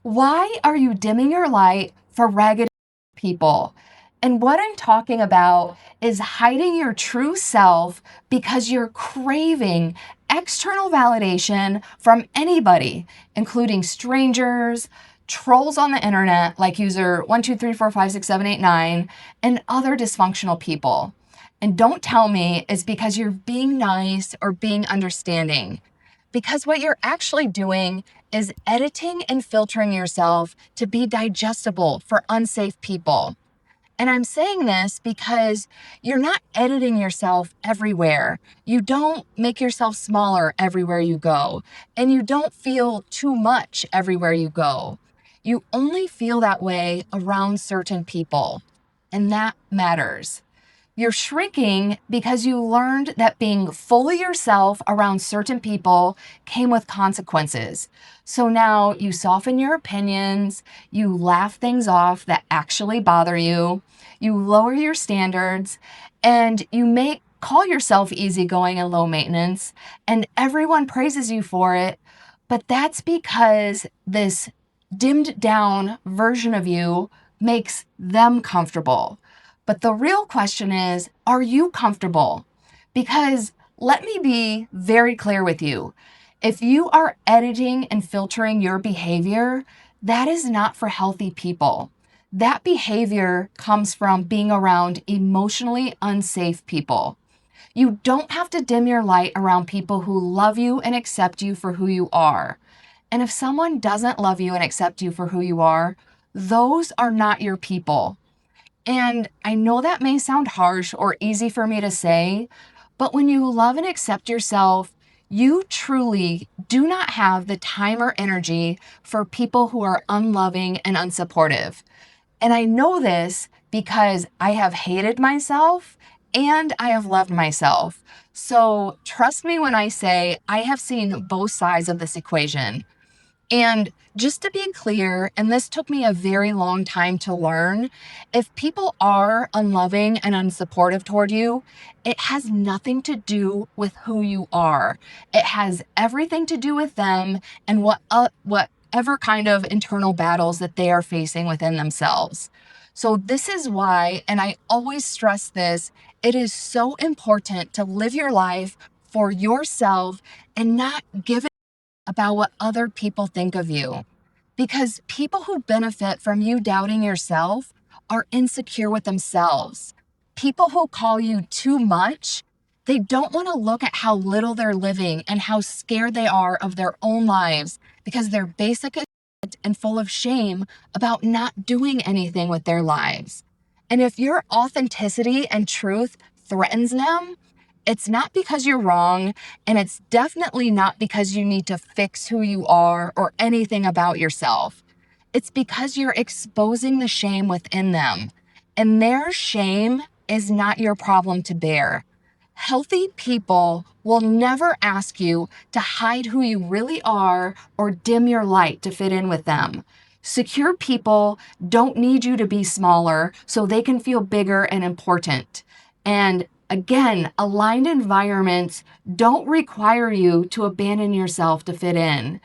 Why are you dimming your light for ragged people? And what I'm talking about is hiding your true self because you're craving external validation from anybody, including strangers, trolls on the internet like user 123456789, and other dysfunctional people. And don't tell me it's because you're being nice or being understanding. Because what you're actually doing is editing and filtering yourself to be digestible for unsafe people. And I'm saying this because you're not editing yourself everywhere. You don't make yourself smaller everywhere you go, and you don't feel too much everywhere you go. You only feel that way around certain people, and that matters. You're shrinking because you learned that being fully yourself around certain people came with consequences. So now you soften your opinions, you laugh things off that actually bother you, you lower your standards, and you call yourself easygoing and low maintenance, and everyone praises you for it. But that's because this dimmed down version of you makes them comfortable. But the real question is, are you comfortable? Because let me be very clear with you. If you are editing and filtering your behavior, that is not for healthy people. That behavior comes from being around emotionally unsafe people. You don't have to dim your light around people who love you and accept you for who you are. And if someone doesn't love you and accept you for who you are, those are not your people. And I know that may sound harsh or easy for me to say, but when you love and accept yourself, you truly do not have the time or energy for people who are unloving and unsupportive. And I know this because I have hated myself and I have loved myself. So trust me when I say I have seen both sides of this equation. And just to be clear, and this took me a very long time to learn, if people are unloving and unsupportive toward you, it has nothing to do with who you are. It has everything to do with them and whatever kind of internal battles that they are facing within themselves. So this is why, and I always stress this, it is so important to live your life for yourself and not give about what other people think of you. Because people who benefit from you doubting yourself are insecure with themselves. People who call you too much, they don't want to look at how little they're living and how scared they are of their own lives because they're basic as shit and full of shame about not doing anything with their lives. And if your authenticity and truth threatens them, it's not because you're wrong, and it's definitely not because you need to fix who you are or anything about yourself. It's because you're exposing the shame within them, and their shame is not your problem to bear. Healthy people will never ask you to hide who you really are or dim your light to fit in with them. Secure people don't need you to be smaller so they can feel bigger and important. And again, aligned environments don't require you to abandon yourself to fit in.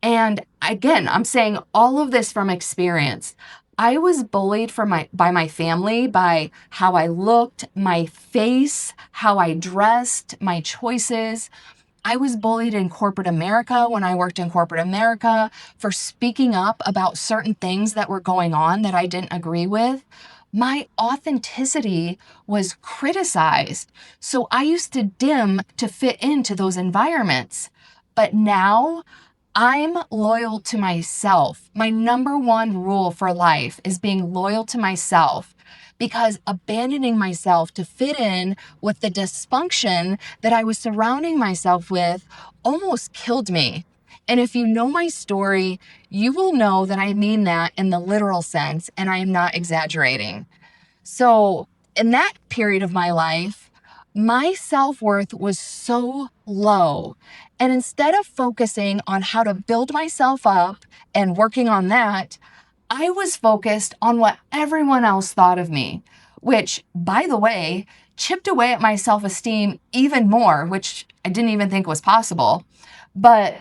And again, I'm saying all of this from experience. I was bullied by my family, by how I looked, my face, how I dressed, my choices. I was bullied in corporate America when I worked in corporate America for speaking up about certain things that were going on that I didn't agree with. My authenticity was criticized. So I used to dim to fit into those environments. But now I'm loyal to myself. My number one rule for life is being loyal to myself because abandoning myself to fit in with the dysfunction that I was surrounding myself with almost killed me. And if you know my story, you will know that I mean that in the literal sense, and I am not exaggerating. So, in that period of my life, my self-worth was so low. And instead of focusing on how to build myself up and working on that, I was focused on what everyone else thought of me, which, by the way, chipped away at my self-esteem even more, which I didn't even think was possible. But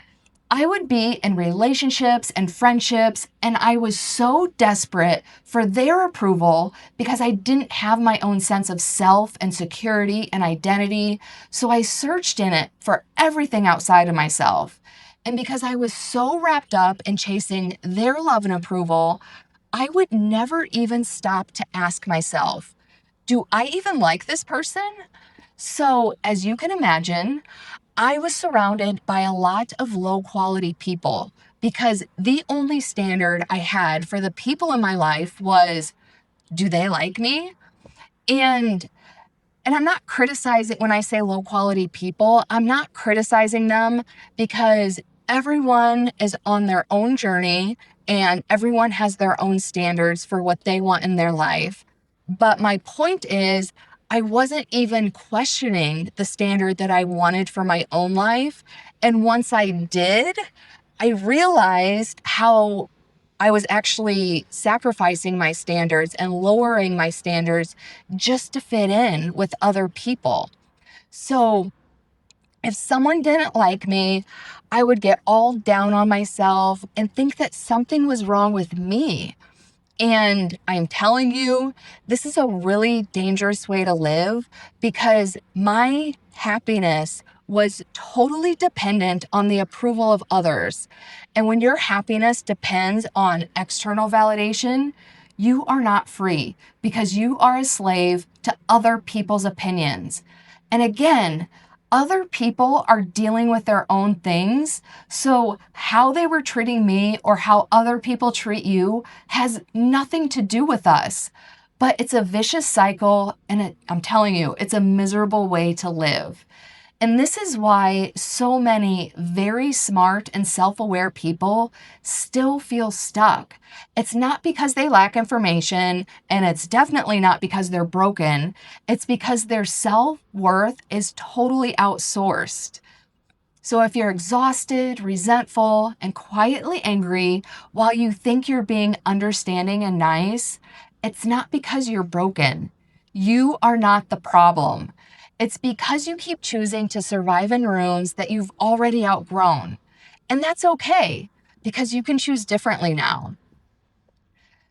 I would be in relationships and friendships, and I was so desperate for their approval because I didn't have my own sense of self and security and identity. So I searched in it for everything outside of myself. And because I was so wrapped up in chasing their love and approval, I would never even stop to ask myself, do I even like this person? So, as you can imagine, I was surrounded by a lot of low quality people because the only standard I had for the people in my life was, do they like me? And and I'm not criticizing when I say low quality people, I'm not criticizing them because everyone is on their own journey and everyone has their own standards for what they want in their life. But my point is, I wasn't even questioning the standard that I wanted for my own life. And once I did, I realized how I was actually sacrificing my standards and lowering my standards just to fit in with other people. So if someone didn't like me, I would get all down on myself and think that something was wrong with me. And I'm telling you, this is a really dangerous way to live because my happiness was totally dependent on the approval of others. And when your happiness depends on external validation, you are not free because you are a slave to other people's opinions. And again, other people are dealing with their own things. So how they were treating me or how other people treat you has nothing to do with us. But it's a vicious cycle, and I'm telling you, it's a miserable way to live. And this is why so many very smart and self-aware people still feel stuck. It's not because they lack information, and it's definitely not because they're broken. It's because their self-worth is totally outsourced. So if you're exhausted, resentful, and quietly angry while you think you're being understanding and nice, it's not because you're broken. You are not the problem. It's because you keep choosing to survive in rooms that you've already outgrown. And that's okay, because you can choose differently now.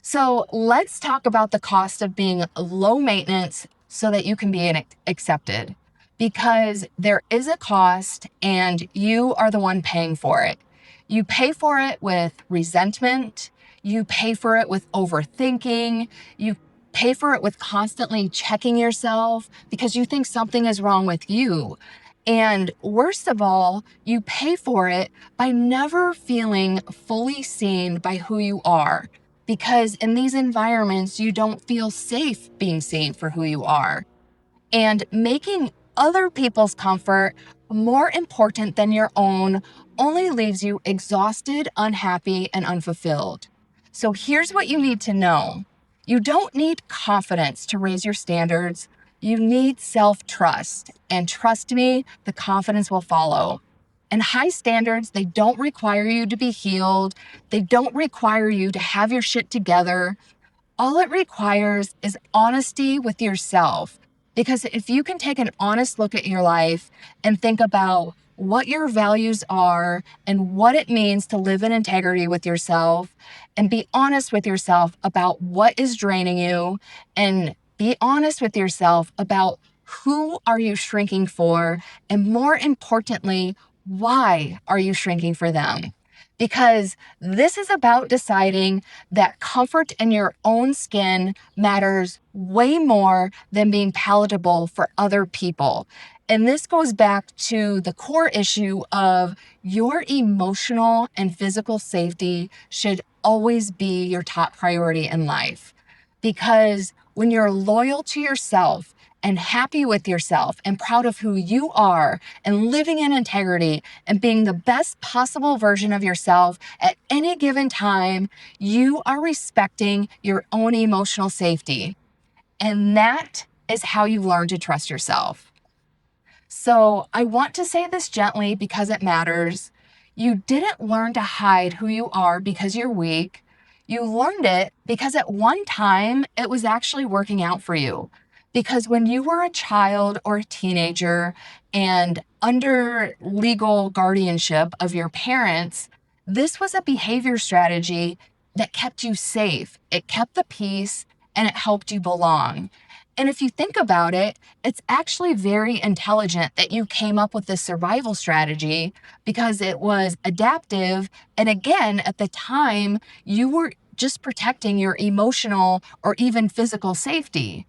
So let's talk about the cost of being low maintenance so that you can be accepted, because there is a cost and you are the one paying for it. You pay for it with resentment. You pay for it with overthinking. You pay for it with constantly checking yourself because you think something is wrong with you. And worst of all, you pay for it by never feeling fully seen by who you are, because in these environments, you don't feel safe being seen for who you are. And making other people's comfort more important than your own only leaves you exhausted, unhappy, and unfulfilled. So here's what you need to know. You don't need confidence to raise your standards. You need self-trust. And trust me, the confidence will follow. And high standards, they don't require you to be healed. They don't require you to have your shit together. All it requires is honesty with yourself. Because if you can take an honest look at your life and think about what your values are and what it means to live in integrity with yourself, and be honest with yourself about what is draining you, and be honest with yourself about who are you shrinking for, and more importantly, why are you shrinking for them? Because this is about deciding that comfort in your own skin matters way more than being palatable for other people. And this goes back to the core issue of your emotional and physical safety should always be your top priority in life. Because when you're loyal to yourself and happy with yourself and proud of who you are and living in integrity and being the best possible version of yourself at any given time, you are respecting your own emotional safety. And that is how you learn to trust yourself. So I want to say this gently because it matters. You didn't learn to hide who you are because you're weak. You learned it because at one time it was actually working out for you. Because when you were a child or a teenager and under legal guardianship of your parents, this was a behavior strategy that kept you safe. It kept the peace and it helped you belong. And if you think about it, it's actually very intelligent that you came up with this survival strategy because it was adaptive. And again, at the time, you were just protecting your emotional or even physical safety.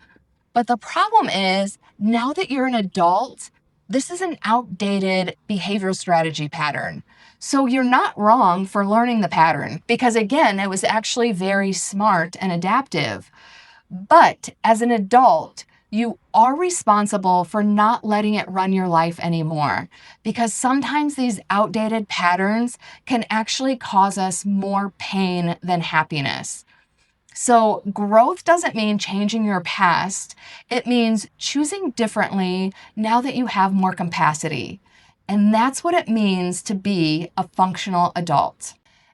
But the problem is, now that you're an adult, this is an outdated behavioral strategy pattern. So you're not wrong for learning the pattern because, again, it was actually very smart and adaptive. But as an adult, you are responsible for not letting it run your life anymore because sometimes these outdated patterns can actually cause us more pain than happiness. So, growth doesn't mean changing your past. It means choosing differently now that you have more capacity. And that's what it means to be a functional adult.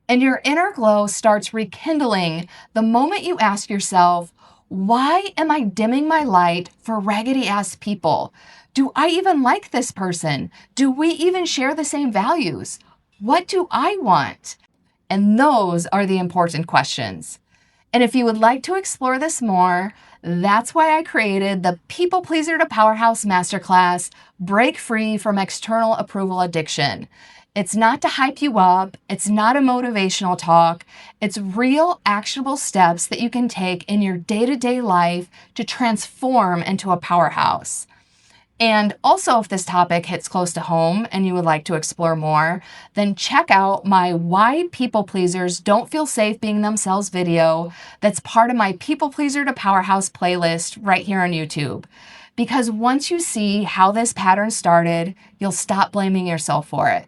And your inner glow starts rekindling the moment you ask yourself, why am I dimming my light for raggedy ass people? Do I even like this person? Do we even share the same values? What do I want? And those are the important questions. And if you would like to explore this more, that's why I created the People Pleaser to Powerhouse Masterclass, Break Free from External Approval Addiction. It's not to hype you up. It's not a motivational talk. It's real actionable steps that you can take in your day-to-day life to transform into a powerhouse. And also, if this topic hits close to home and you would like to explore more, then check out my Why People Pleasers Don't Feel Safe Being Themselves video that's part of my People Pleaser to Powerhouse playlist right here on YouTube. Because once you see how this pattern started, you'll stop blaming yourself for it.